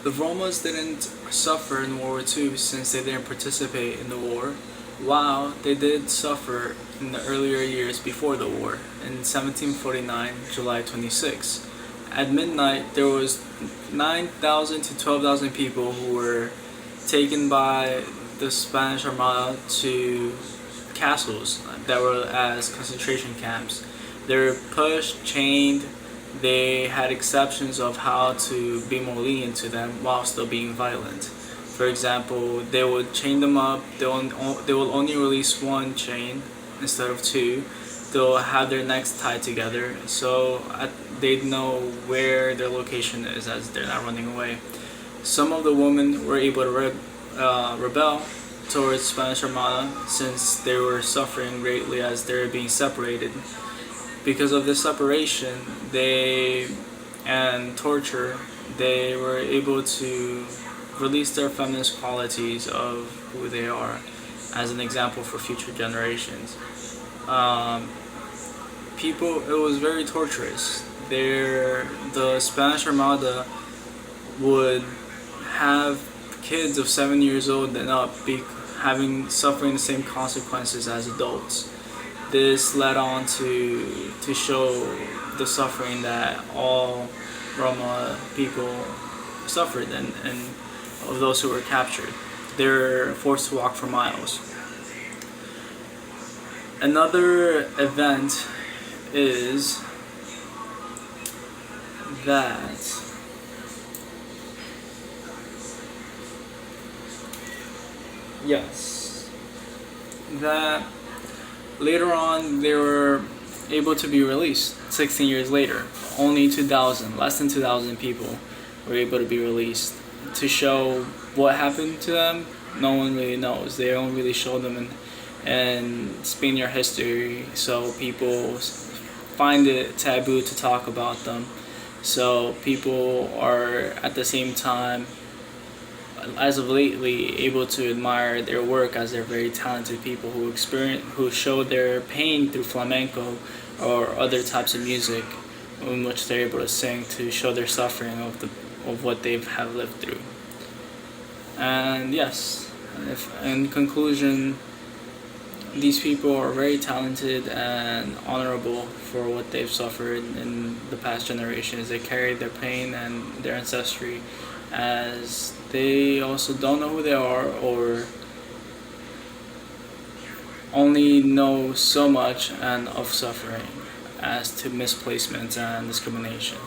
The Romas didn't suffer in World War II since they didn't participate in the war, while they did suffer in the earlier years before the war. In 1749, July 26, at midnight, there was 9,000 to 12,000 people who were taken by the Spanish Armada to castles that were as concentration camps. They were pushed, chained. They had exceptions of how to be more lenient to them while still being violent. For example, they would chain them up. They will only release one chain instead of two. They'll have their necks tied together so they'd know where their location is as they're not running away. Some of the women were able to rebel towards Spanish Armada since they were suffering greatly as they were being separated. Because of this separation and torture, they were able to release their feminist qualities of who they are as an example for future generations. It was very torturous. The Spanish Armada would have kids of 7 years old and up suffering the same consequences as adults. This led on to show the suffering that all Roma people suffered and of those who were captured. They were forced to walk for miles. Another event is that later on they were able to be released 16 years later. Only less than 2,000 people were able to be released. To show what happened to them, no one really knows. They don't really show them in Spaniard history, so people find it taboo to talk about them. So people are at the same time, as of lately, able to admire their work as they're very talented people who show their pain through flamenco or other types of music in which they're able to sing to show their suffering of what they have lived through. And yes, in conclusion, these people are very talented and honorable for what they've suffered in the past generations. They carry their pain and their ancestry, as they also don't know who they are or only know so much and of suffering as to misplacements and discrimination.